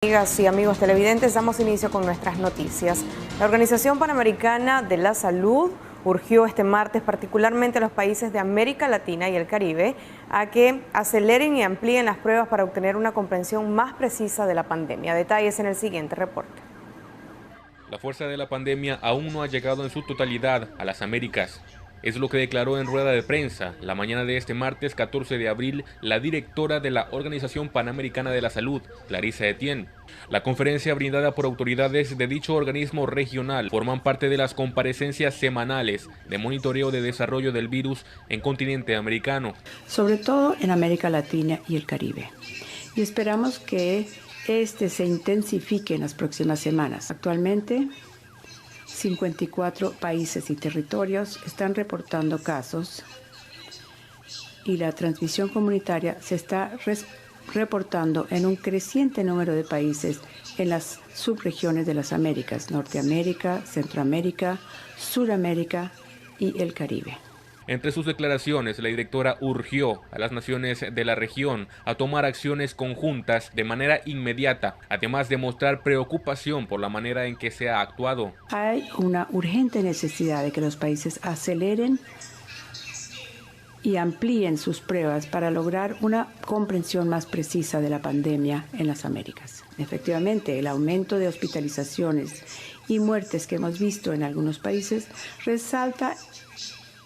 Amigas y amigos televidentes, damos inicio con nuestras noticias. La Organización Panamericana de la Salud urgió este martes particularmente a los países de América Latina y el Caribe a que aceleren y amplíen las pruebas para obtener una comprensión más precisa de la pandemia. Detalles en el siguiente reporte. La fuerza de la pandemia aún no ha llegado en su totalidad a las Américas. Es lo que declaró en rueda de prensa la mañana de este martes 14 de abril la directora de la Organización Panamericana de la Salud, Clarissa Etienne. La conferencia brindada por autoridades de dicho organismo regional forman parte de las comparecencias semanales de monitoreo de desarrollo del virus en continente americano. Sobre todo en América Latina y el Caribe. Y esperamos que se intensifique en las próximas semanas. Actualmente, 54 países y territorios están reportando casos y la transmisión comunitaria se está reportando en un creciente número de países en las subregiones de las Américas, Norteamérica, Centroamérica, Suramérica y el Caribe. Entre sus declaraciones, la directora urgió a las naciones de la región a tomar acciones conjuntas de manera inmediata, además de mostrar preocupación por la manera en que se ha actuado. Hay una urgente necesidad de que los países aceleren y amplíen sus pruebas para lograr una comprensión más precisa de la pandemia en las Américas. Efectivamente, el aumento de hospitalizaciones y muertes que hemos visto en algunos países resalta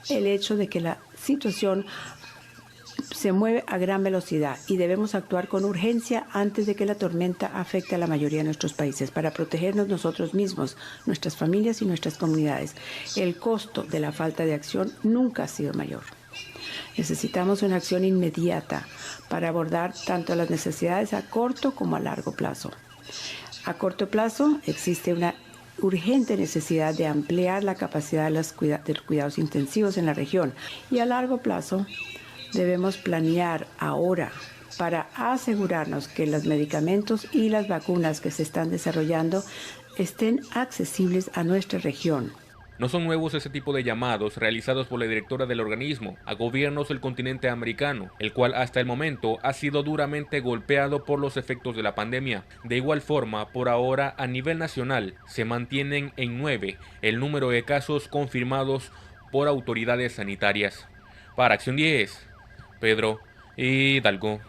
el hecho de que la situación se mueve a gran velocidad y debemos actuar con urgencia antes de que la tormenta afecte a la mayoría de nuestros países para protegernos nosotros mismos, nuestras familias y nuestras comunidades. El costo de la falta de acción nunca ha sido mayor. Necesitamos una acción inmediata para abordar tanto las necesidades a corto como a largo plazo. A corto plazo existe una urgente necesidad de ampliar la capacidad de los cuidados intensivos en la región y a largo plazo debemos planear ahora para asegurarnos que los medicamentos y las vacunas que se están desarrollando estén accesibles a nuestra región. No son nuevos ese tipo de llamados realizados por la directora del organismo a gobiernos del continente americano, el cual hasta el momento ha sido duramente golpeado por los efectos de la pandemia. De igual forma, por ahora, a nivel nacional, se mantienen en 9 el número de casos confirmados por autoridades sanitarias. Para Acción 10, Pedro Hidalgo.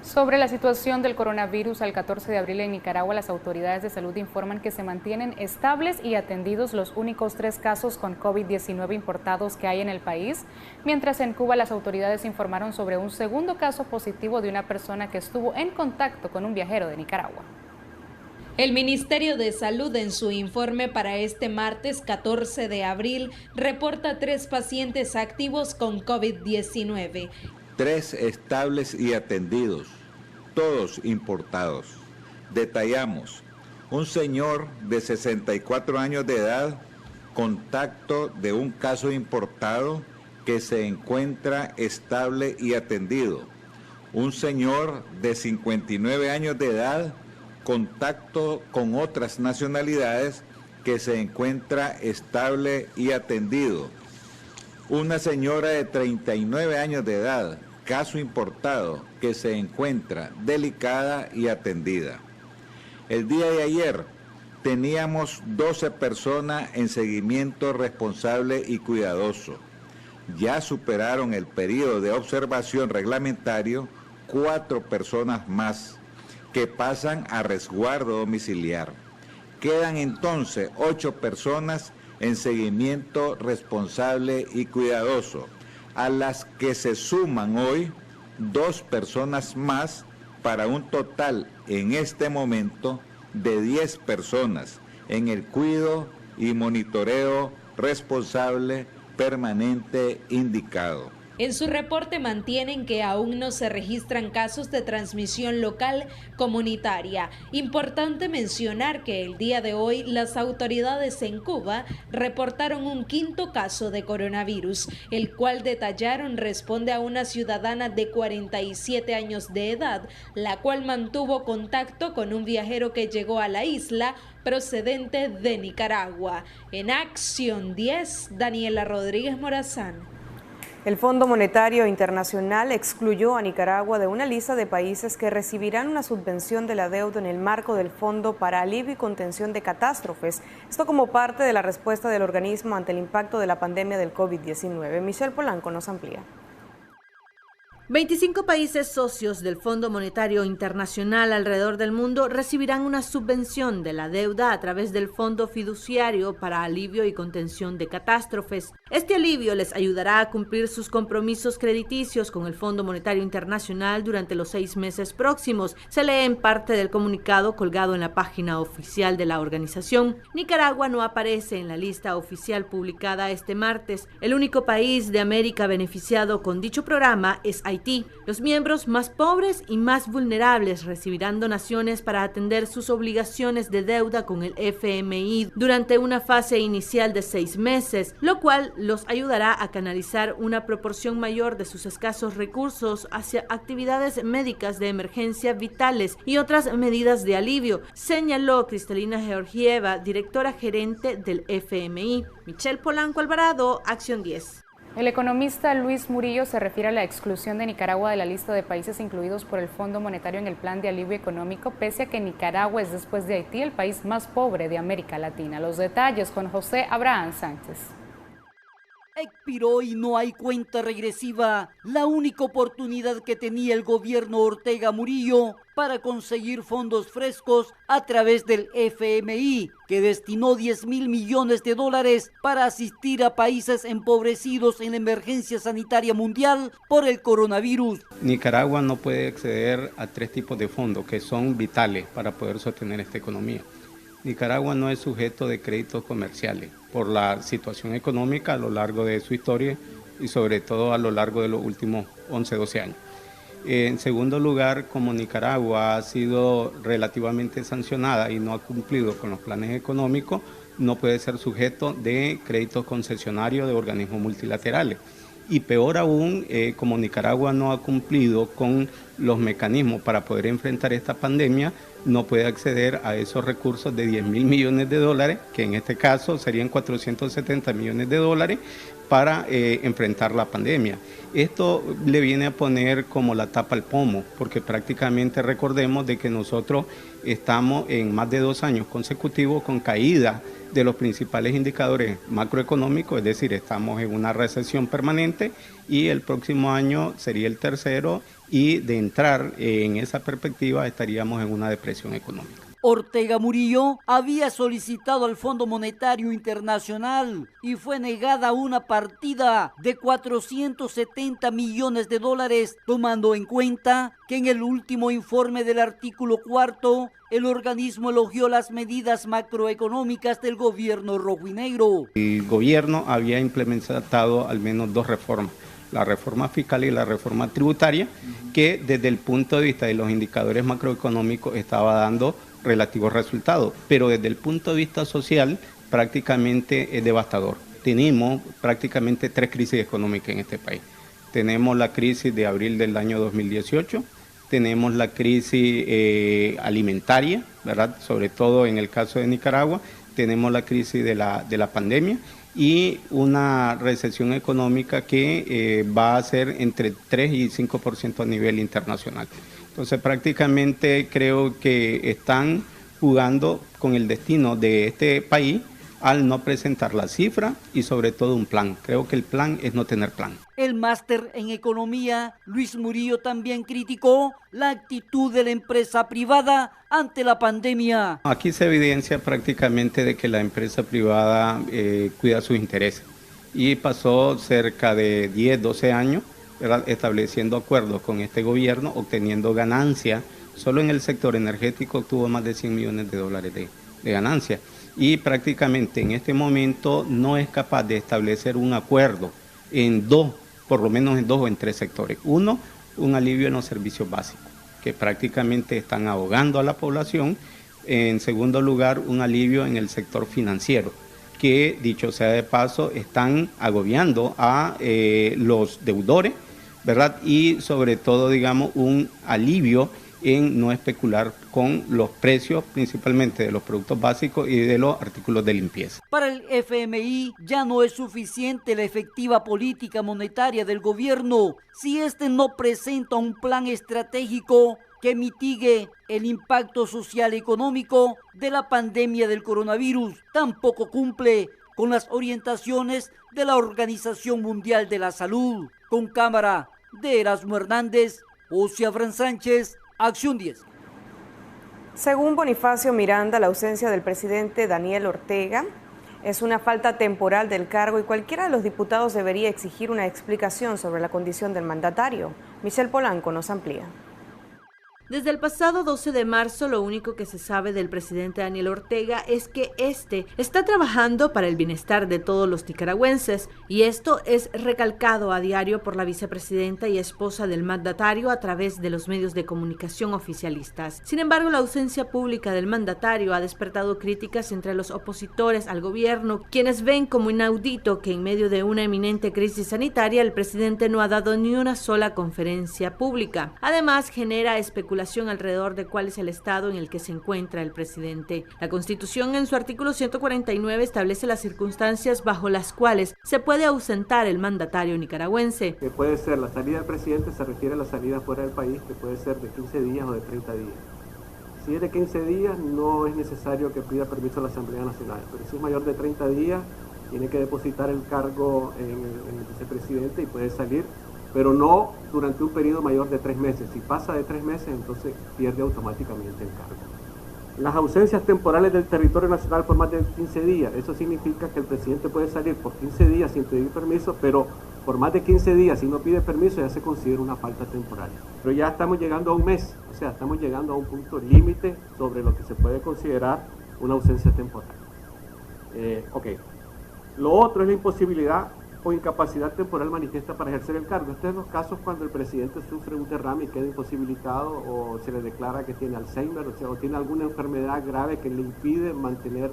Sobre la situación del coronavirus al 14 de abril en Nicaragua, las autoridades de salud informan que se mantienen estables y atendidos los únicos 3 casos con COVID-19 importados que hay en el país, mientras en Cuba las autoridades informaron sobre un segundo caso positivo de una persona que estuvo en contacto con un viajero de Nicaragua. El Ministerio de Salud en su informe para este martes 14 de abril reporta 3 pacientes activos con COVID-19. 3 estables y atendidos, todos importados. Detallamos, un señor de 64 años de edad, contacto de un caso importado que se encuentra estable y atendido. Un señor de 59 años de edad, contacto con otras nacionalidades que se encuentra estable y atendido. Una señora de 39 años de edad, caso importado, que se encuentra delicada y atendida. El día de ayer teníamos 12 personas en seguimiento responsable y cuidadoso. Ya superaron el periodo de observación reglamentario 4 personas más que pasan a resguardo domiciliar. Quedan entonces 8 personas en seguimiento responsable y cuidadoso, a las que se suman hoy 2 personas más para un total en este momento de 10 personas en el cuidado y monitoreo responsable permanente indicado. En su reporte mantienen que aún no se registran casos de transmisión local comunitaria. Importante mencionar que el día de hoy las autoridades en Cuba reportaron un 5º caso de coronavirus, el cual detallaron responde a una ciudadana de 47 años de edad, la cual mantuvo contacto con un viajero que llegó a la isla procedente de Nicaragua. En Acción 10, Daniela Rodríguez Morazán. El Fondo Monetario Internacional excluyó a Nicaragua de una lista de países que recibirán una subvención de la deuda en el marco del Fondo para Alivio y Contención de Catástrofes. Esto como parte de la respuesta del organismo ante el impacto de la pandemia del COVID-19. Michelle Polanco nos amplía. 25 países socios del Fondo Monetario Internacional alrededor del mundo recibirán una subvención de la deuda a través del Fondo Fiduciario para Alivio y Contención de Catástrofes. Este alivio les ayudará a cumplir sus compromisos crediticios con el Fondo Monetario Internacional durante los 6 meses próximos. Se lee en parte del comunicado colgado en la página oficial de la organización. Nicaragua no aparece en la lista oficial publicada este martes. El único país de América beneficiado con dicho programa es Haití. Los miembros más pobres y más vulnerables recibirán donaciones para atender sus obligaciones de deuda con el FMI durante una fase inicial de 6 meses, lo cual los ayudará a canalizar una proporción mayor de sus escasos recursos hacia actividades médicas de emergencia vitales y otras medidas de alivio, señaló Cristalina Georgieva, directora gerente del FMI. Michelle Polanco Alvarado, Acción 10. El economista Luis Murillo se refiere a la exclusión de Nicaragua de la lista de países incluidos por el Fondo Monetario en el Plan de Alivio Económico, pese a que Nicaragua es, después de Haití, el país más pobre de América Latina. Los detalles con José Abraham Sánchez. Expiró y no hay cuenta regresiva, la única oportunidad que tenía el gobierno Ortega Murillo para conseguir fondos frescos a través del FMI, que destinó 10.000 millones de dólares para asistir a países empobrecidos en la emergencia sanitaria mundial por el coronavirus. Nicaragua no puede acceder a 3 tipos de fondos que son vitales para poder sostener esta economía. Nicaragua no es sujeto de créditos comerciales por la situación económica a lo largo de su historia y sobre todo a lo largo de los últimos 11-12 años. En segundo lugar, como Nicaragua ha sido relativamente sancionada y no ha cumplido con los planes económicos, no puede ser sujeto de créditos concesionarios de organismos multilaterales. Y peor aún, como Nicaragua no ha cumplido con los mecanismos para poder enfrentar esta pandemia, no puede acceder a esos recursos de 10.000 millones de dólares, que en este caso serían 470 millones de dólares, para enfrentar la pandemia. Esto le viene a poner como la tapa al pomo, porque prácticamente recordemos de que nosotros estamos en más de 2 años consecutivos con caída de los principales indicadores macroeconómicos, es decir, estamos en una recesión permanente y el próximo año sería el tercero y de entrar en esa perspectiva estaríamos en una depresión económica. Ortega Murillo había solicitado al Fondo Monetario Internacional y fue negada una partida de 470 millones de dólares, tomando en cuenta que en el último informe del artículo 4, el organismo elogió las medidas macroeconómicas del gobierno rojinegro. El gobierno había implementado al menos 2 reformas, la reforma fiscal y la reforma tributaria, que desde el punto de vista de los indicadores macroeconómicos estaba dando relativos resultados, pero desde el punto de vista social prácticamente es devastador. Tenemos prácticamente 3 crisis económicas en este país. Tenemos la crisis de abril del año 2018, tenemos la crisis alimentaria, ¿verdad? Sobre todo en el caso de Nicaragua, tenemos la crisis de la pandemia y una recesión económica que va a ser entre 3 y 5% a nivel internacional. Entonces prácticamente creo que están jugando con el destino de este país al no presentar la cifra y sobre todo un plan. Creo que el plan es no tener plan. El máster en economía, Luis Murillo, también criticó la actitud de la empresa privada ante la pandemia. Aquí se evidencia prácticamente de que la empresa privada cuida sus intereses y pasó cerca de 10, 12 años estableciendo acuerdos con este gobierno, obteniendo ganancias. Solo en el sector energético obtuvo más de 100 millones de dólares de ganancias y prácticamente en este momento no es capaz de establecer un acuerdo en 2, por lo menos en 2 o en 3 sectores. Uno, un alivio en los servicios básicos, que prácticamente están ahogando a la población. En segundo lugar, un alivio en el sector financiero, que dicho sea de paso, están agobiando a los deudores, ¿verdad? Y sobre todo, digamos, un alivio en no especular con los precios principalmente de los productos básicos y de los artículos de limpieza. Para el FMI ya no es suficiente la efectiva política monetaria del gobierno si este no presenta un plan estratégico que mitigue el impacto social y económico de la pandemia del coronavirus. Tampoco cumple con las orientaciones de la Organización Mundial de la Salud. Con cámara de Erasmo Hernández, José Abraham Sánchez, Acción 10. Según Bonifacio Miranda, la ausencia del presidente Daniel Ortega es una falta temporal del cargo y cualquiera de los diputados debería exigir una explicación sobre la condición del mandatario. Michelle Polanco nos amplía. Desde el pasado 12 de marzo, lo único que se sabe del presidente Daniel Ortega es que este está trabajando para el bienestar de todos los nicaragüenses, y esto es recalcado a diario por la vicepresidenta y esposa del mandatario a través de los medios de comunicación oficialistas. Sin embargo, la ausencia pública del mandatario ha despertado críticas entre los opositores al gobierno, quienes ven como inaudito que en medio de una eminente crisis sanitaria el presidente no ha dado ni una sola conferencia pública. Además, genera especulación alrededor de cuál es el estado en el que se encuentra el presidente. La Constitución, en su artículo 149, establece las circunstancias bajo las cuales se puede ausentar el mandatario nicaragüense. Que puede ser la salida del presidente, se refiere a la salida fuera del país, que puede ser de 15 días o de 30 días. Si es de 15 días, no es necesario que pida permiso a la Asamblea Nacional, pero si es mayor de 30 días, tiene que depositar el cargo en el vicepresidente y puede salir, pero no durante un periodo mayor de 3 meses. Si pasa de 3 meses, entonces pierde automáticamente el cargo. Las ausencias temporales del territorio nacional por más de 15 días, eso significa que el presidente puede salir por 15 días sin pedir permiso, pero por más de 15 días, si no pide permiso, ya se considera una falta temporal. Pero ya estamos llegando a un mes, o sea, estamos llegando a un punto límite sobre lo que se puede considerar una ausencia temporal. Lo otro es la imposibilidad o incapacidad temporal manifiesta para ejercer el cargo. Estos son los casos cuando el presidente sufre un derrame y queda imposibilitado, o se le declara que tiene Alzheimer, o tiene alguna enfermedad grave que le impide mantener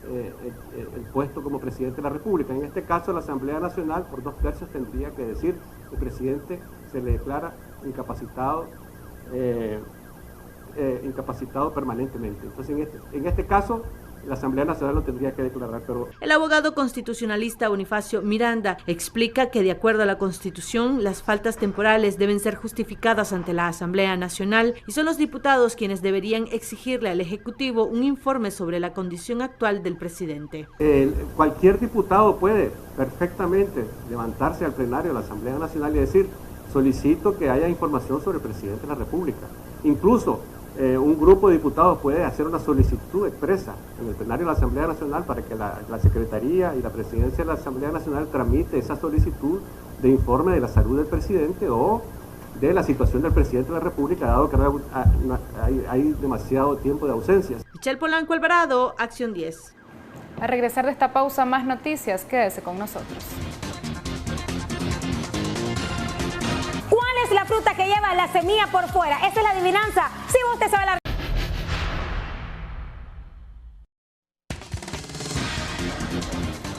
el puesto como presidente de la República. En este caso, la Asamblea Nacional, por 2/3, tendría que decir que el presidente se le declara incapacitado permanentemente. Entonces, en este caso, la Asamblea Nacional lo tendría que declarar, pero... El abogado constitucionalista Bonifacio Miranda explica que de acuerdo a la Constitución, las faltas temporales deben ser justificadas ante la Asamblea Nacional y son los diputados quienes deberían exigirle al Ejecutivo un informe sobre la condición actual del presidente. Cualquier diputado puede perfectamente levantarse al plenario de la Asamblea Nacional y decir: solicito que haya información sobre el presidente de la República. Incluso un grupo de diputados puede hacer una solicitud expresa en el plenario de la Asamblea Nacional para que la Secretaría y la Presidencia de la Asamblea Nacional tramite esa solicitud de informe de la salud del presidente o de la situación del presidente de la República, dado que hay demasiado tiempo de ausencias. Michelle Polanco Alvarado, Acción 10. A regresar de esta pausa, más noticias. Quédese con nosotros. ¿Cuál es la fruta que lleva la semilla por fuera? Esa es la adivinanza. Si usted sabe la...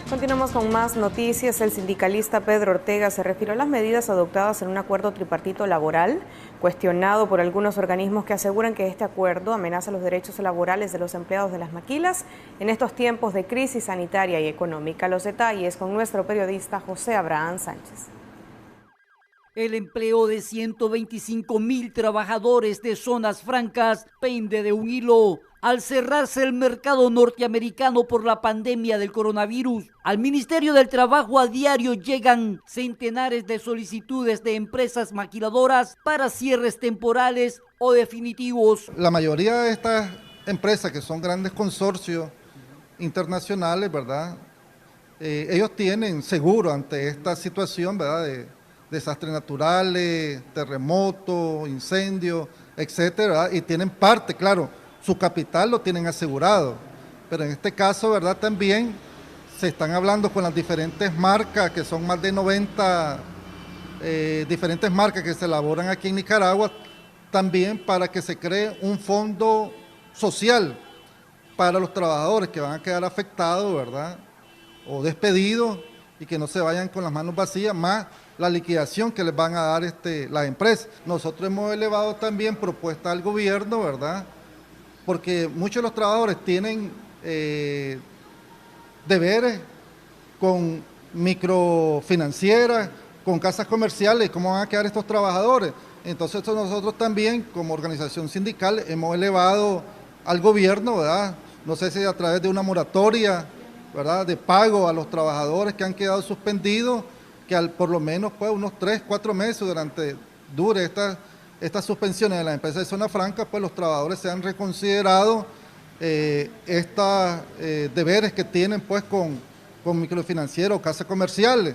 Continuamos con más noticias. El sindicalista Pedro Ortega se refirió a las medidas adoptadas en un acuerdo tripartito laboral, cuestionado por algunos organismos que aseguran que este acuerdo amenaza los derechos laborales de los empleados de las maquilas en estos tiempos de crisis sanitaria y económica. Los detalles con nuestro periodista José Abraham Sánchez. El empleo de 125,000 trabajadores de zonas francas pende de un hilo. Al cerrarse el mercado norteamericano por la pandemia del coronavirus, al Ministerio del Trabajo a diario llegan centenares de solicitudes de empresas maquiladoras para cierres temporales o definitivos. La mayoría de estas empresas, que son grandes consorcios internacionales, ¿verdad? Ellos tienen seguro ante esta situación, ¿verdad?, de desastres naturales, terremotos, incendios, etcétera, y tienen parte, claro, su capital lo tienen asegurado, pero en este caso, ¿verdad?, también se están hablando con las diferentes marcas, que son más de 90 diferentes marcas que se elaboran aquí en Nicaragua, también para que se cree un fondo social para los trabajadores que van a quedar afectados, ¿verdad?, o despedidos, y que no se vayan con las manos vacías, más la liquidación que les van a dar las empresas. Nosotros hemos elevado también propuestas al gobierno, ¿verdad? Porque muchos de los trabajadores tienen deberes con microfinancieras, con casas comerciales. ¿Cómo van a quedar estos trabajadores? Entonces nosotros también, como organización sindical, hemos elevado al gobierno, ¿verdad? No sé si a través de una moratoria, ¿verdad?, de pago a los trabajadores que han quedado suspendidos, que por lo menos pues, unos 3-4 meses dure estas suspensiones de las empresas de zona franca, pues los trabajadores se han reconsiderado estos deberes que tienen pues con microfinancieros, casas comerciales.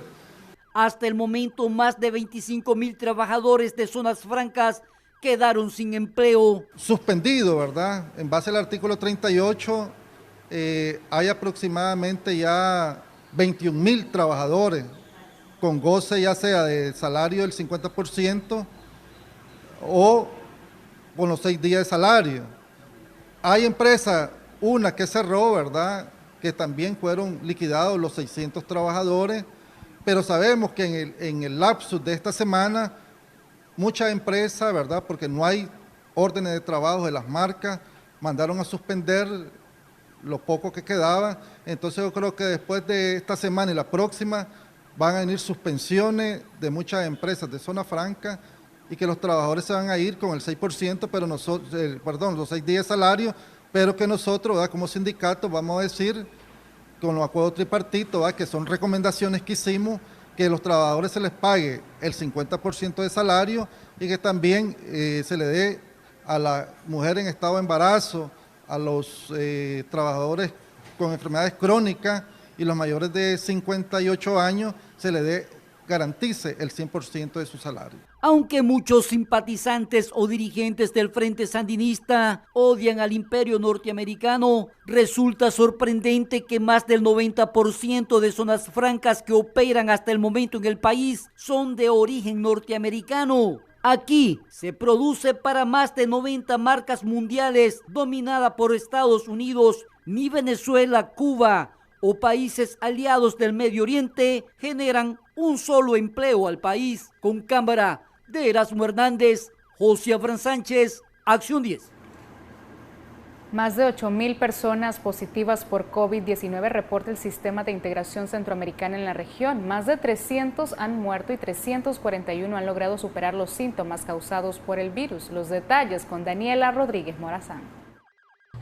Hasta el momento, más de 25,000 trabajadores de zonas francas quedaron sin empleo. Suspendido, ¿verdad? En base al artículo 38, hay aproximadamente ya 21,000 trabajadores con goce ya sea de salario del 50% o con los 6 días de salario. Hay empresas, una que cerró, ¿verdad?, que también fueron liquidados los 600 trabajadores, pero sabemos que en el lapsus de esta semana, muchas empresas, ¿verdad?, porque no hay órdenes de trabajo de las marcas, mandaron a suspender lo poco que quedaba. Entonces yo creo que después de esta semana y la próxima van a venir suspensiones de muchas empresas de zona franca y que los trabajadores se van a ir con el 6%, pero nosotros, los 6 días de salario, pero que nosotros, ¿verdad?, como sindicato vamos a decir, con los acuerdos tripartitos, ¿verdad?, que son recomendaciones que hicimos, que a los trabajadores se les pague el 50% de salario y que también se le dé a la mujer en estado de embarazo, a los trabajadores con enfermedades crónicas y los mayores de 58 años se le garantice el 100% de su salario. Aunque muchos simpatizantes o dirigentes del Frente Sandinista odian al imperio norteamericano, resulta sorprendente que más del 90% de zonas francas que operan hasta el momento en el país son de origen norteamericano. Aquí se produce para más de 90 marcas mundiales dominada por Estados Unidos. Ni Venezuela, Cuba o países aliados del Medio Oriente generan un solo empleo al país. Con cámara de Erasmo Hernández, José Abraham Sánchez, Acción 10. Más de 8,000 personas positivas por COVID-19 reporta el Sistema de Integración Centroamericana en la región. Más de 300 han muerto y 341 han logrado superar los síntomas causados por el virus. Los detalles con Daniela Rodríguez Morazán.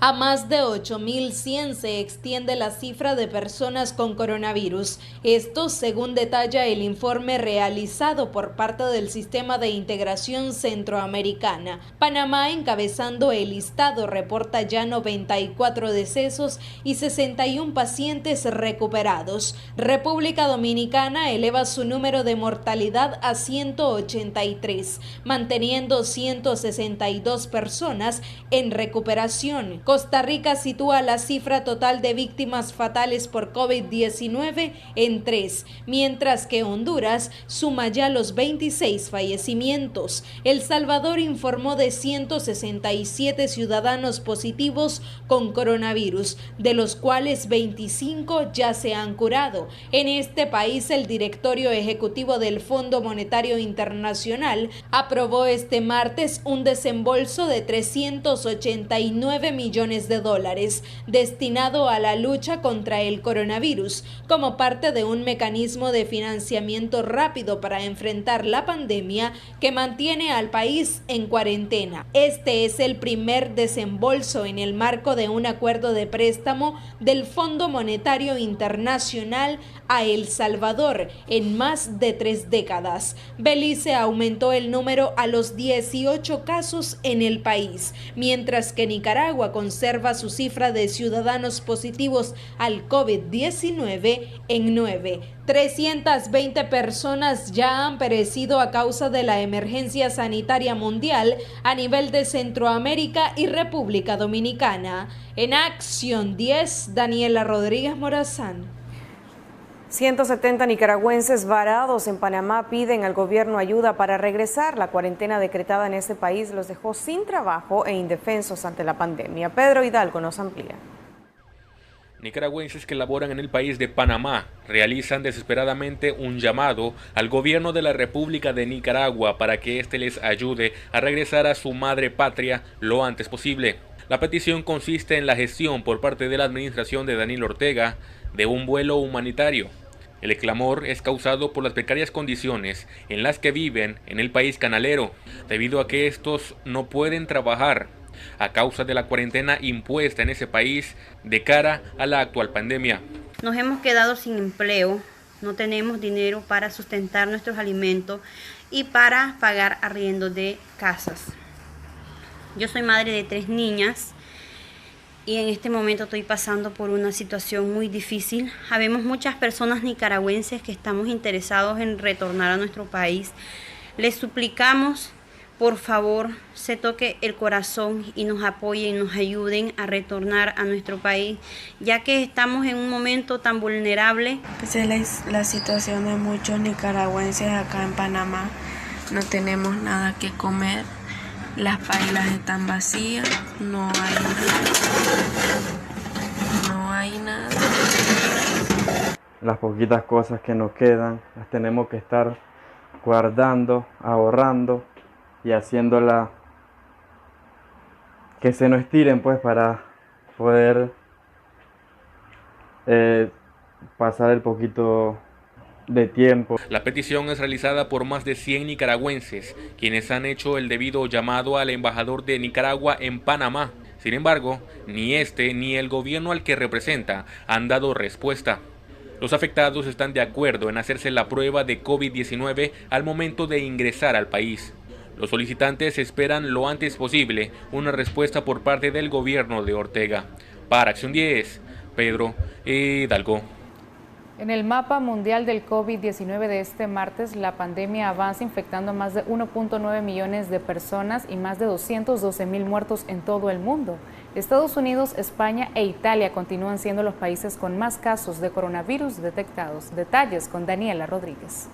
A más de 8.100 se extiende la cifra de personas con coronavirus. Esto según detalla el informe realizado por parte del Sistema de Integración Centroamericana. Panamá, encabezando el listado, reporta ya 94 decesos y 61 pacientes recuperados. República Dominicana eleva su número de mortalidad a 183, manteniendo 162 personas en recuperación. Costa Rica sitúa la cifra total de víctimas fatales por COVID-19 en 3, mientras que Honduras suma ya los 26 fallecimientos. El Salvador informó de 167 ciudadanos positivos con coronavirus, de los cuales 25 ya se han curado. En este país, el directorio ejecutivo del Fondo Monetario Internacional aprobó este martes un desembolso de 389 millones de dólares destinado a la lucha contra el coronavirus como parte de un mecanismo de financiamiento rápido para enfrentar la pandemia que mantiene al país en cuarentena. Este es el primer desembolso en el marco de un acuerdo de préstamo del Fondo Monetario Internacional a El Salvador en más de 3 décadas. Belice aumentó el número a los 18 casos en el país, mientras que Nicaragua conserva su cifra de ciudadanos positivos al COVID-19 en 9. 320 personas ya han perecido a causa de la emergencia sanitaria mundial a nivel de Centroamérica y República Dominicana. En Acción 10, Daniela Rodríguez Morazán. 170 nicaragüenses varados en Panamá piden al gobierno ayuda para regresar. La cuarentena decretada en ese país los dejó sin trabajo e indefensos ante la pandemia. Pedro Hidalgo nos amplía. Nicaragüenses que laboran en el país de Panamá realizan desesperadamente un llamado al gobierno de la República de Nicaragua para que éste les ayude a regresar a su madre patria lo antes posible. La petición consiste en la gestión por parte de la administración de Daniel Ortega de un vuelo humanitario. El clamor es causado por las precarias condiciones en las que viven en el país canalero, debido a que estos no pueden trabajar a causa de la cuarentena impuesta en ese país de cara a la actual pandemia. Nos hemos quedado sin empleo, no tenemos dinero para sustentar nuestros alimentos y para pagar arriendo de casas. Yo soy madre de 3 niñas y en este momento estoy pasando por una situación muy difícil. Habemos muchas personas nicaragüenses que estamos interesados en retornar a nuestro país. Les suplicamos, por favor, se toque el corazón y nos apoyen, nos ayuden a retornar a nuestro país, ya que estamos en un momento tan vulnerable. Pues es la situación de muchos nicaragüenses acá en Panamá. No tenemos nada que comer, las pailas están vacías, no hay nada. Las poquitas cosas que nos quedan las tenemos que estar guardando, ahorrando y haciéndola que se nos estiren, pues, para poder pasar el poquito de tiempo. La petición es realizada por más de 100 nicaragüenses, quienes han hecho el debido llamado al embajador de Nicaragua en Panamá. Sin embargo, ni este ni el gobierno al que representa han dado respuesta. Los afectados están de acuerdo en hacerse la prueba de COVID-19 al momento de ingresar al país. Los solicitantes esperan lo antes posible una respuesta por parte del gobierno de Ortega. Para Acción 10, Pedro Hidalgo. En el mapa mundial del COVID-19 de este martes, la pandemia avanza infectando a más de 1.9 millones de personas y más de 212,000 muertos en todo el mundo. Estados Unidos, España e Italia continúan siendo los países con más casos de coronavirus detectados. Detalles con Daniela Rodríguez.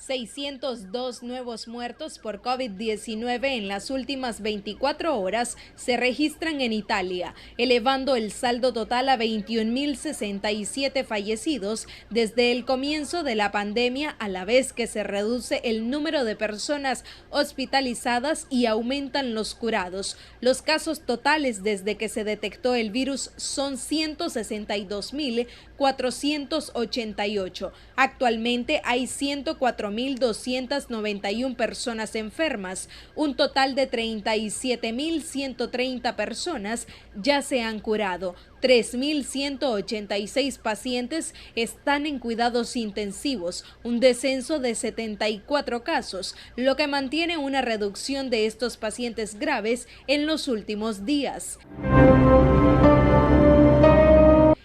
602 nuevos muertos por COVID-19 en las últimas 24 horas se registran en Italia, elevando el saldo total a 21.067 fallecidos desde el comienzo de la pandemia, a la vez que se reduce el número de personas hospitalizadas y aumentan los curados. Los casos totales desde que se detectó el virus son 162.488. Actualmente hay 104.291 personas enfermas. Un total de 37.130 personas ya se han curado. 3.186 pacientes están en cuidados intensivos, un descenso de 74 casos, lo que mantiene una reducción de estos pacientes graves en los últimos días.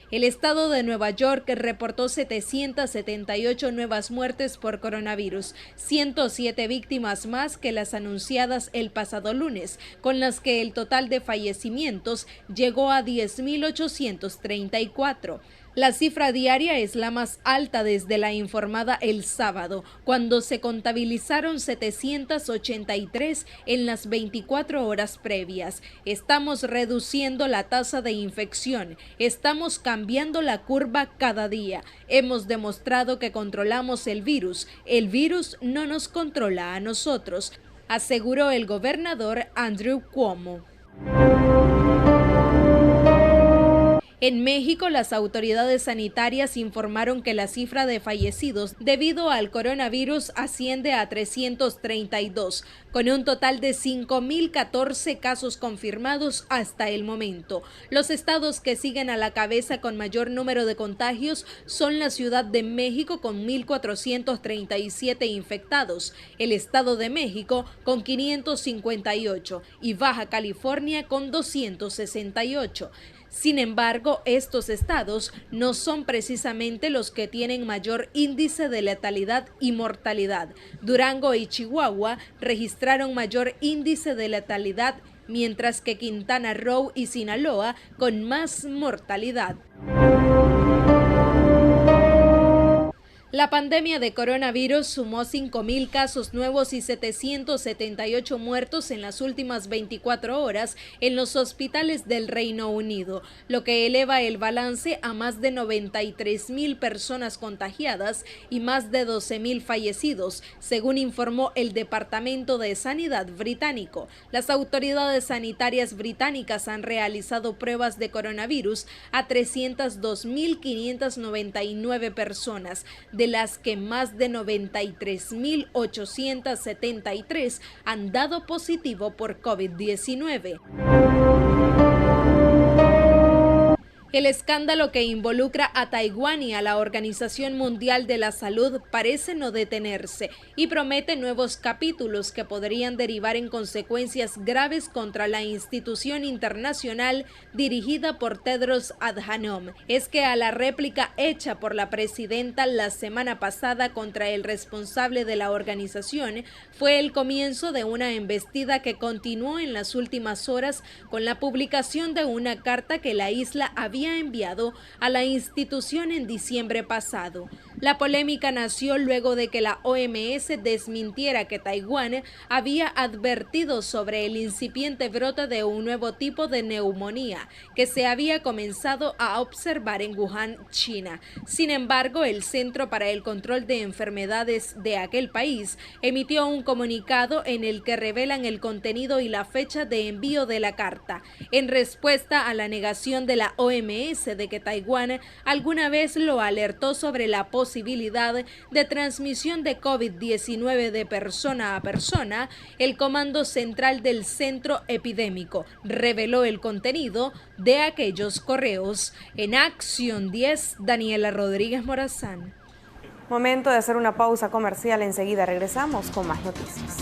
El estado de Nueva York reportó 778 nuevas muertes por coronavirus, 107 víctimas más que las anunciadas el pasado lunes, con las que el total de fallecimientos llegó a 10.834. La cifra diaria es la más alta desde la informada el sábado, cuando se contabilizaron 783 en las 24 horas previas. Estamos reduciendo la tasa de infección, estamos cambiando la curva cada día. Hemos demostrado que controlamos el virus no nos controla a nosotros, aseguró el gobernador Andrew Cuomo. En México, las autoridades sanitarias informaron que la cifra de fallecidos debido al coronavirus asciende a 332, con un total de 5.014 casos confirmados hasta el momento. Los estados que siguen a la cabeza con mayor número de contagios son la Ciudad de México con 1.437 infectados, el Estado de México con 558 y Baja California con 268. Sin embargo, estos estados no son precisamente los que tienen mayor índice de letalidad y mortalidad. Durango y Chihuahua registraron mayor índice de letalidad, mientras que Quintana Roo y Sinaloa con más mortalidad. La pandemia de coronavirus sumó 5.000 casos nuevos y 778 muertos en las últimas 24 horas en los hospitales del Reino Unido, lo que eleva el balance a más de 93.000 personas contagiadas y más de 12.000 fallecidos, según informó el Departamento de Sanidad británico. Las autoridades sanitarias británicas han realizado pruebas de coronavirus a 302.599 personas, de las que más de 93.873 han dado positivo por COVID-19. El escándalo que involucra a Taiwán y a la Organización Mundial de la Salud parece no detenerse y promete nuevos capítulos que podrían derivar en consecuencias graves contra la institución internacional dirigida por Tedros Adhanom. Es que a la réplica hecha por la presidenta la semana pasada contra el responsable de la organización fue el comienzo de una embestida que continuó en las últimas horas con la publicación de una carta que la isla había enviado a la institución en diciembre pasado. La polémica nació luego de que la OMS desmintiera que Taiwán había advertido sobre el incipiente brote de un nuevo tipo de neumonía que se había comenzado a observar en Wuhan, China. Sin embargo, el Centro para el Control de Enfermedades de aquel país emitió un comunicado en el que revelan el contenido y la fecha de envío de la carta, en respuesta a la negación de la OMS de que Taiwán alguna vez lo alertó sobre la posibilidad de transmisión de COVID-19 de persona a persona. El Comando Central del Centro Epidémico reveló el contenido de aquellos correos. En Acción 10, Daniela Rodríguez Morazán. Momento de hacer una pausa comercial, enseguida regresamos con más noticias.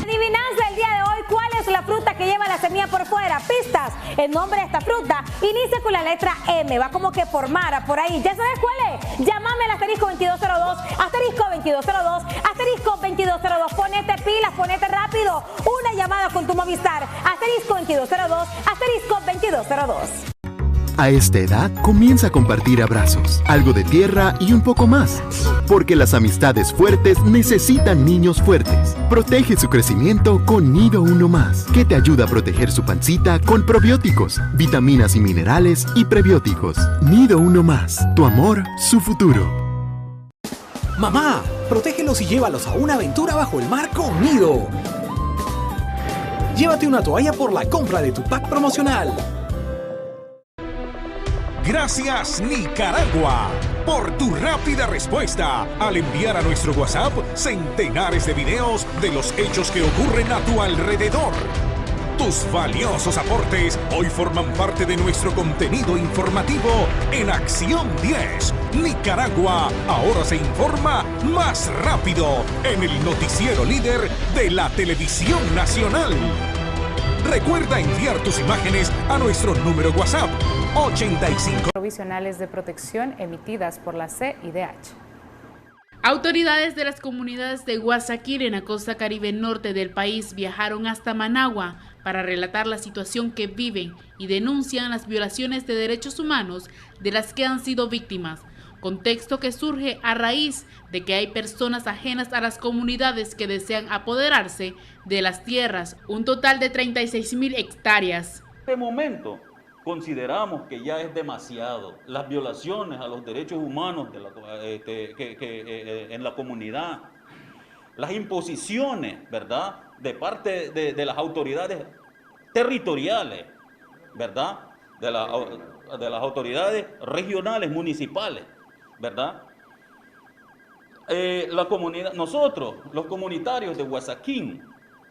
Adivinanza del día de hoy, ¿cuál es la fruta que lleva la semilla por fuera? Pistas, el nombre de esta fruta inicia con la letra M, va como que por Mara, por ahí. ¿Ya sabes cuál es? Llámame al asterisco 2202, asterisco 2202, asterisco 2202, ponete pilas, ponete rápido. Una llamada con tu Movistar, asterisco 2202, asterisco 2202. A esta edad, comienza a compartir abrazos, algo de tierra y un poco más. Porque las amistades fuertes necesitan niños fuertes. Protege su crecimiento con Nido Uno Más, que te ayuda a proteger su pancita con probióticos, vitaminas y minerales y prebióticos. Nido Uno Más, tu amor, su futuro. Mamá, protégelos y llévalos a una aventura bajo el mar con Nido. Llévate una toalla por la compra de tu pack promocional. Gracias, Nicaragua, por tu rápida respuesta al enviar a nuestro WhatsApp centenares de videos de los hechos que ocurren a tu alrededor. Tus valiosos aportes hoy forman parte de nuestro contenido informativo en Acción 10. Nicaragua ahora se informa más rápido en el noticiero líder de la televisión nacional. Recuerda enviar tus imágenes a nuestro número WhatsApp 85. Provisionales de protección emitidas por la CIDH. Autoridades de las comunidades de Guayaquil en la costa caribe norte del país viajaron hasta Managua para relatar la situación que viven y denuncian las violaciones de derechos humanos de las que han sido víctimas. Contexto que surge a raíz de que hay personas ajenas a las comunidades que desean apoderarse de las tierras, un total de 36.000 hectáreas. En este momento consideramos que ya es demasiado las violaciones a los derechos humanos en la comunidad, las imposiciones, ¿verdad?, de parte de las autoridades territoriales, ¿verdad?, de las autoridades regionales, municipales, ¿verdad? La comunidad, nosotros, los comunitarios de Guayaquil,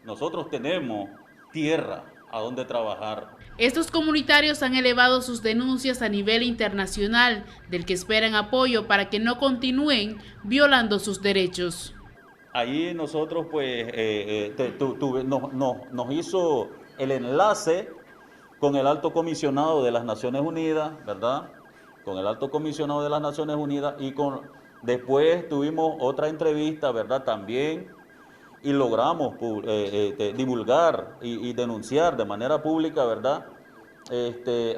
nosotros tenemos tierra a donde trabajar. Estos comunitarios han elevado sus denuncias a nivel internacional, del que esperan apoyo para que no continúen violando sus derechos. Ahí nosotros pues nos hizo el enlace con el Alto Comisionado de las Naciones Unidas, ¿verdad? Con el Alto Comisionado de las Naciones Unidas y después tuvimos otra entrevista, ¿verdad? También, y logramos divulgar y denunciar de manera pública, ¿verdad?, ante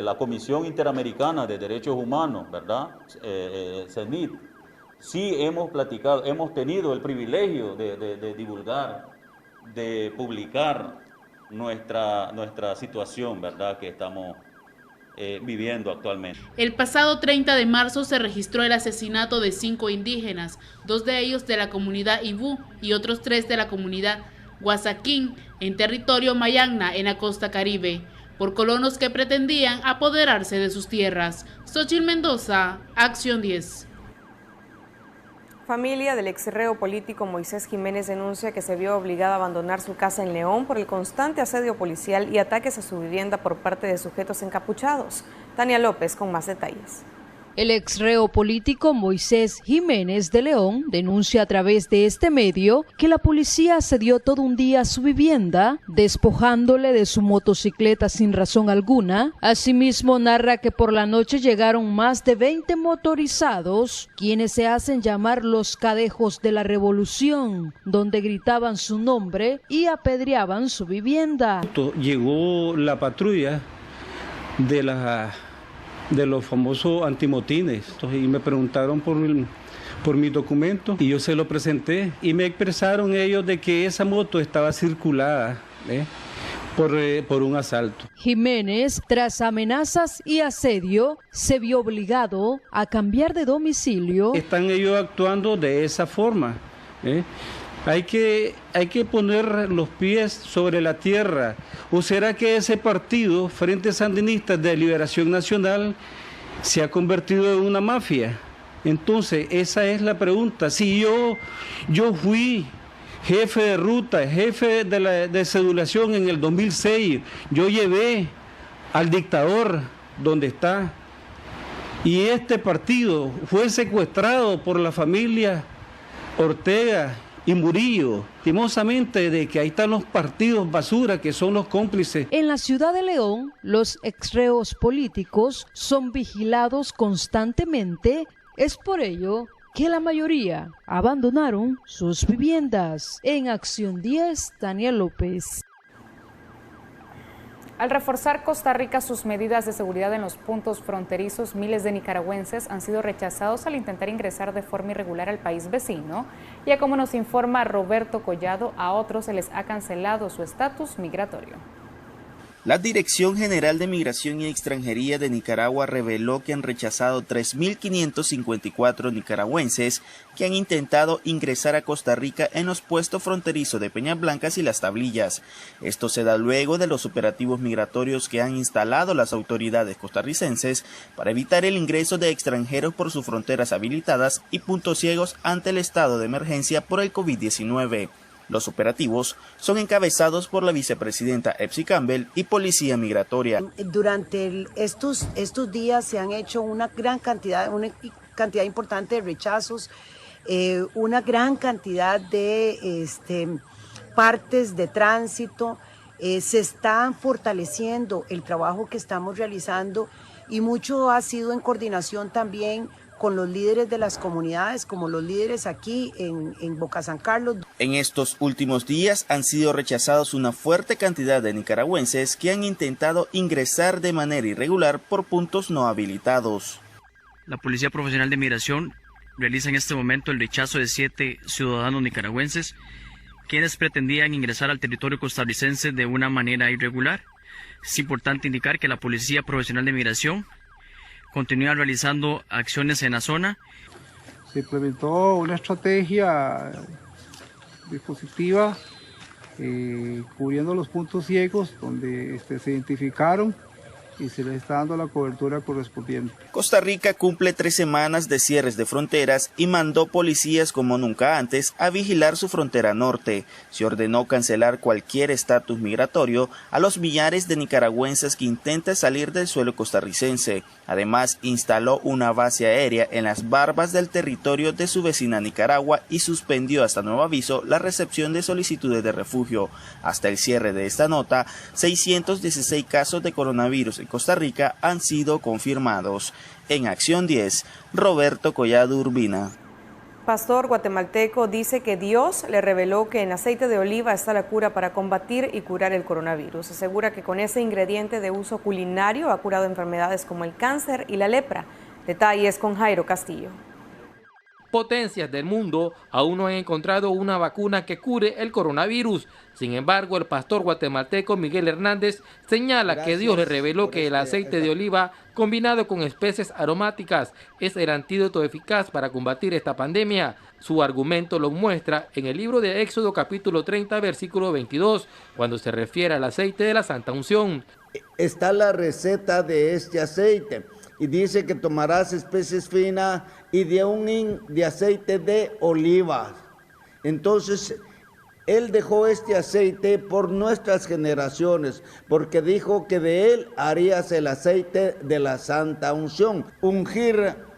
la Comisión Interamericana de Derechos Humanos, ¿verdad? CENIT, sí hemos platicado, hemos tenido el privilegio de divulgar, de publicar nuestra situación, ¿verdad?, que estamos viviendo actualmente. El pasado 30 de marzo se registró el asesinato de 5 indígenas, 2 de ellos de la comunidad Ibú y otros 3 de la comunidad Guasaquín, en territorio Mayagna, en la costa Caribe, por colonos que pretendían apoderarse de sus tierras. Xochitl Mendoza, Acción 10. Familia del exreo político Moisés Jiménez denuncia que se vio obligada a abandonar su casa en León por el constante asedio policial y ataques a su vivienda por parte de sujetos encapuchados. Tania López con más detalles. El exreo político Moisés Jiménez de León denuncia a través de este medio que la policía asedió todo un día a su vivienda, despojándole de su motocicleta sin razón alguna. Asimismo, narra que por la noche llegaron más de 20 motorizados, quienes se hacen llamar los cadejos de la revolución, donde gritaban su nombre y apedreaban su vivienda. Llegó la patrulla de los famosos antimotines. Entonces, y me preguntaron por mi documento y yo se lo presenté y me expresaron ellos de que esa moto estaba circulada por un asalto. Jiménez, tras amenazas y asedio, se vio obligado a cambiar de domicilio. Están ellos actuando de esa forma. Hay que poner los pies sobre la tierra. ¿O será que ese partido, Frente Sandinista de Liberación Nacional, se ha convertido en una mafia? Entonces, esa es la pregunta. Si yo fui jefe de ruta, jefe de cedulación en el 2006, yo llevé al dictador donde está, y este partido fue secuestrado por la familia Ortega y Murillo, lastimosamente de que ahí están los partidos basura que son los cómplices. En la ciudad de León, los exreos políticos son vigilados constantemente. Es por ello que la mayoría abandonaron sus viviendas. En Acción 10, Tania López. Al reforzar Costa Rica sus medidas de seguridad en los puntos fronterizos, miles de nicaragüenses han sido rechazados al intentar ingresar de forma irregular al país vecino. Ya como nos informa Roberto Collado, a otros se les ha cancelado su estatus migratorio. La Dirección General de Migración y Extranjería de Nicaragua reveló que han rechazado 3.554 nicaragüenses que han intentado ingresar a Costa Rica en los puestos fronterizos de Peñas Blancas y Las Tablillas. Esto se da luego de los operativos migratorios que han instalado las autoridades costarricenses para evitar el ingreso de extranjeros por sus fronteras habilitadas y puntos ciegos ante el estado de emergencia por el COVID-19. Los operativos son encabezados por la vicepresidenta Epsi Campbell y Policía Migratoria. Durante estos días se han hecho una cantidad importante de rechazos, una gran cantidad de partes de tránsito. Se está fortaleciendo el trabajo que estamos realizando y mucho ha sido en coordinación también con los líderes de las comunidades, como los líderes aquí en Boca San Carlos. En estos últimos días han sido rechazados una fuerte cantidad de nicaragüenses que han intentado ingresar de manera irregular por puntos no habilitados. La Policía Profesional de Migración realiza en este momento el rechazo de 7 ciudadanos nicaragüenses quienes pretendían ingresar al territorio costarricense de una manera irregular. Es importante indicar que la Policía Profesional de Migración continúa realizando acciones en la zona. Se implementó una estrategia dispositiva cubriendo los puntos ciegos donde se identificaron y se les está dando la cobertura correspondiente. Costa Rica cumple 3 semanas de cierres de fronteras y mandó policías como nunca antes a vigilar su frontera norte. Se ordenó cancelar cualquier estatus migratorio a los millares de nicaragüenses que intentan salir del suelo costarricense. Además, instaló una base aérea en las barbas del territorio de su vecina Nicaragua y suspendió hasta nuevo aviso la recepción de solicitudes de refugio. Hasta el cierre de esta nota, 616 casos de coronavirus en Costa Rica han sido confirmados. En Acción 10, Roberto Collado Urbina. Pastor guatemalteco dice que Dios le reveló que en aceite de oliva está la cura para combatir y curar el coronavirus. Asegura que con ese ingrediente de uso culinario ha curado enfermedades como el cáncer y la lepra. Detalles con Jairo Castillo. Potencias del mundo aún no han encontrado una vacuna que cure el coronavirus. Sin embargo, el pastor guatemalteco Miguel Hernández señala que Dios le reveló que el aceite de oliva combinado con especies aromáticas es el antídoto eficaz para combatir esta pandemia. Su argumento lo muestra en el libro de Éxodo capítulo 30 versículo 22, cuando se refiere al aceite de la Santa Unción. Está la receta de este aceite. Y dice que tomarás especies finas y de un hin de aceite de oliva. Entonces, Él dejó este aceite por nuestras generaciones, porque dijo que de Él harías el aceite de la Santa Unción. Ungir,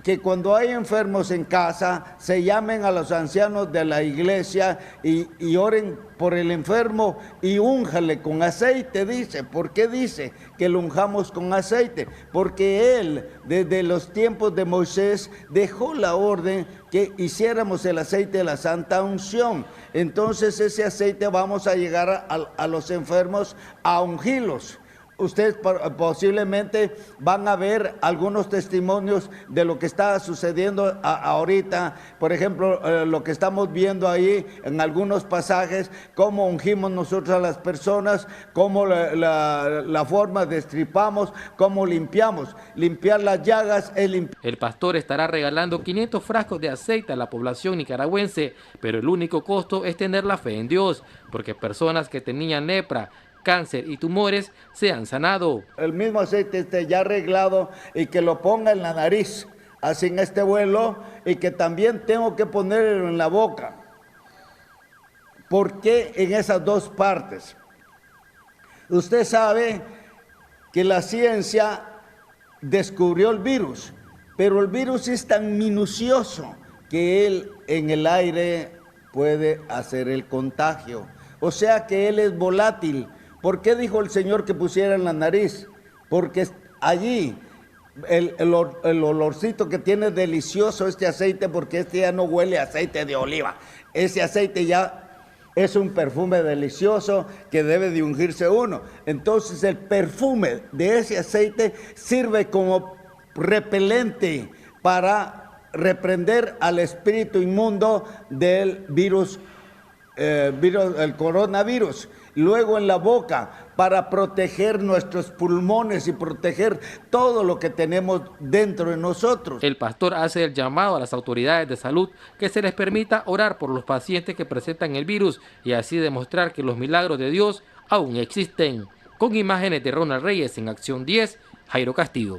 que cuando hay enfermos en casa, se llamen a los ancianos de la iglesia y oren por el enfermo y únjale con aceite, dice. ¿Por qué dice que lo unjamos con aceite? Porque Él, desde los tiempos de Moisés, dejó la orden que hiciéramos el aceite de la Santa Unción. Entonces ese aceite vamos a llegar a los enfermos a ungirlos. Ustedes posiblemente van a ver algunos testimonios de lo que está sucediendo ahorita. Por ejemplo, lo que estamos viendo ahí en algunos pasajes, cómo ungimos nosotros a las personas, cómo la forma destripamos, cómo limpiamos. Limpiar las llagas es limpiar. El pastor estará regalando 500 frascos de aceite a la población nicaragüense, pero el único costo es tener la fe en Dios, porque personas que tenían lepra, cáncer y tumores se han sanado. El mismo aceite esté ya arreglado y que lo ponga en la nariz, así en este vuelo, y que también tengo que ponerlo en la boca. ¿Por qué en esas dos partes? Usted sabe que la ciencia descubrió el virus, pero el virus es tan minucioso que él en el aire puede hacer el contagio. O sea que él es volátil. ¿Por qué dijo el Señor que pusiera en la nariz? Porque allí el olorcito que tiene delicioso este aceite, porque este ya no huele a aceite de oliva. Ese aceite ya es un perfume delicioso que debe de ungirse uno. Entonces el perfume de ese aceite sirve como repelente para reprender al espíritu inmundo del virus, el coronavirus. Luego en la boca para proteger nuestros pulmones y proteger todo lo que tenemos dentro de nosotros. El pastor hace el llamado a las autoridades de salud que se les permita orar por los pacientes que presentan el virus y así demostrar que los milagros de Dios aún existen. Con imágenes de Ronald Reyes en Acción 10, Jairo Castillo.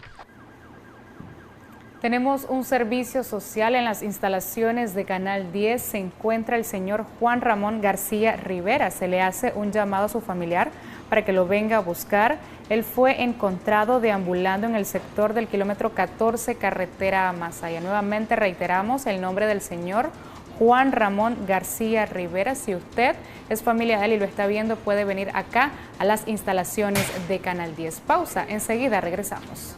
Tenemos un servicio social en las instalaciones de Canal 10. Se encuentra el señor Juan Ramón García Rivera. Se le hace un llamado a su familiar para que lo venga a buscar. Él fue encontrado deambulando en el sector del kilómetro 14, carretera a Masaya. Nuevamente reiteramos el nombre del señor Juan Ramón García Rivera. Si usted es familia de él y lo está viendo, puede venir acá a las instalaciones de Canal 10. Pausa, enseguida regresamos.